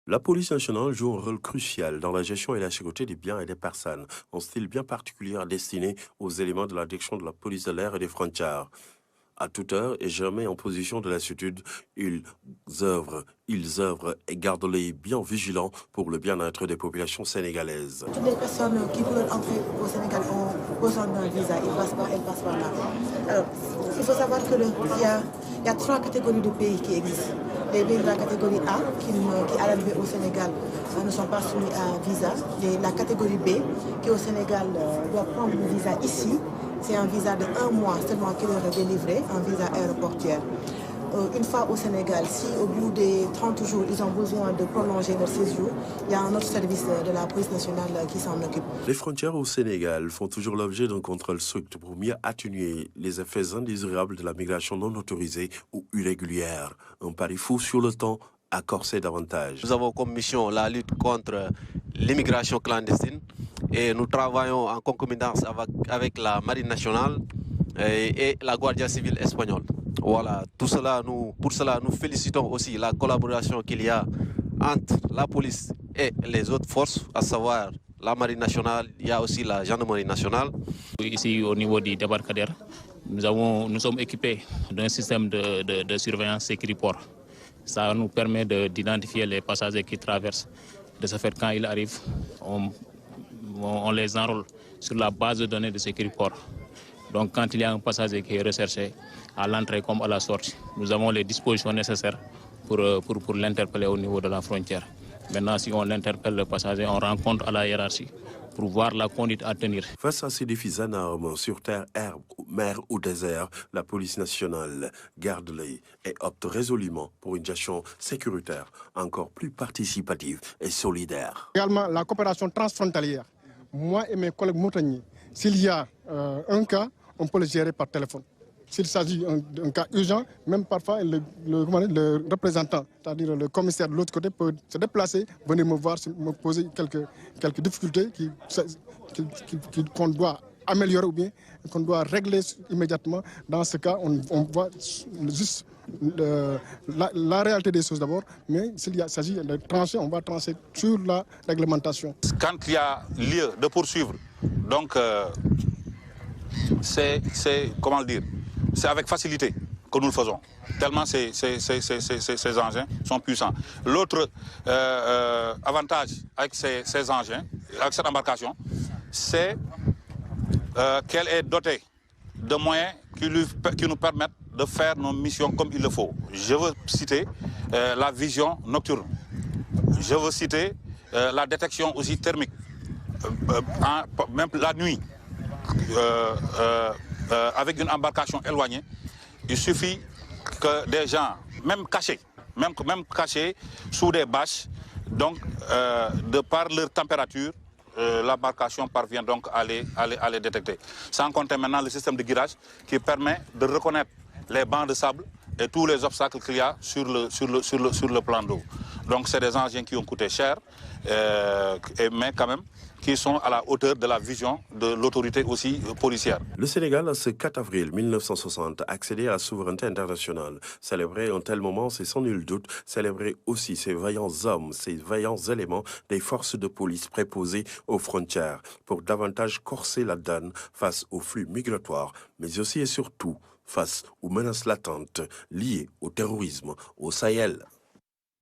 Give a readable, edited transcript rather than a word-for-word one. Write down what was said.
La police nationale joue un rôle crucial dans la gestion et la sécurité des biens et des personnes, un style bien particulier destiné aux éléments de la direction de la police de l'air et des frontières. À toute heure et jamais en position de lassitude, ils œuvrent et gardent l'œil bien vigilant pour le bien-être des populations sénégalaises. Toutes les personnes qui veulent entrer au Sénégal ont besoin d'un visa, elles passent par là. Alors, il faut savoir qu'il y a trois catégories de pays qui existent. Les pays de la catégorie A, qui à l'arrivée au Sénégal ne sont pas soumis à visa. La catégorie B, qui au Sénégal doit prendre le visa ici. C'est un visa de 1 mois seulement qui leur est délivré, un visa aéroportuaire. Une fois au Sénégal, si au bout des 30 jours, ils ont besoin de prolonger leur séjour, il y a un autre service de la police nationale qui s'en occupe. Les frontières au Sénégal font toujours l'objet d'un contrôle strict pour mieux atténuer les effets indésirables de la migration non autorisée ou irrégulière. Un pari fou sur le temps à corser davantage. Nous avons comme mission la lutte contre l'immigration clandestine et nous travaillons en concomitance avec la Marine nationale et la Guardia civile espagnole. Voilà, pour cela, nous félicitons aussi la collaboration qu'il y a entre la police et les autres forces, à savoir la Marine nationale, il y a aussi la Gendarmerie nationale. Ici, au niveau du débarcadère, nous sommes équipés d'un système de surveillance Sécuriport. Ça nous permet d'identifier les passagers qui traversent. De ce fait, quand ils arrivent, on les enrôle sur la base de données de Sécuriport. Donc, quand il y a un passager qui est recherché, à l'entrée comme à la sortie, nous avons les dispositions nécessaires pour l'interpeller au niveau de la frontière. Maintenant, si on interpelle le passager, on rencontre à la hiérarchie pour voir la conduite à tenir. Face à ces défis énormes sur terre, air, mer ou désert, la police nationale garde l'œil et opte résolument pour une gestion sécuritaire encore plus participative et solidaire. Également, la coopération transfrontalière. Moi et mes collègues montagnais, s'il y a un cas, on peut le gérer par téléphone. S'il s'agit d'un cas urgent, même parfois le représentant, c'est-à-dire le commissaire de l'autre côté, peut se déplacer, venir me voir, me poser quelques difficultés qu'on doit améliorer ou bien qu'on doit régler immédiatement. Dans ce cas, on voit juste la réalité des choses d'abord, mais s'il s'agit de trancher, on va trancher sur la réglementation. Quand il y a lieu de poursuivre, donc c'est comment le dire, c'est avec facilité que nous le faisons, tellement ces engins sont puissants. L'autre avantage avec ces engins, avec cette embarcation, c'est qu'elle est dotée de moyens qui nous permettent de faire nos missions comme il le faut. Je veux citer la vision nocturne. Je veux citer la détection aussi thermique, même la nuit. Avec une embarcation éloignée, il suffit que des gens, même cachés sous des bâches, donc de par leur température, l'embarcation parvient donc à les détecter. Sans compter maintenant le système de guidage qui permet de reconnaître les bancs de sable et tous les obstacles qu'il y a sur le plan d'eau. Donc c'est des engins qui ont coûté cher, mais quand même qui sont à la hauteur de la vision de l'autorité aussi policière. Le Sénégal, ce 4 avril 1960, a accédé à la souveraineté internationale. Célébrer un tel moment, c'est sans nul doute célébrer aussi ces vaillants hommes, ces vaillants éléments des forces de police préposées aux frontières pour davantage corser la donne face aux flux migratoires, mais aussi et surtout face aux menaces latentes liées au terrorisme au Sahel.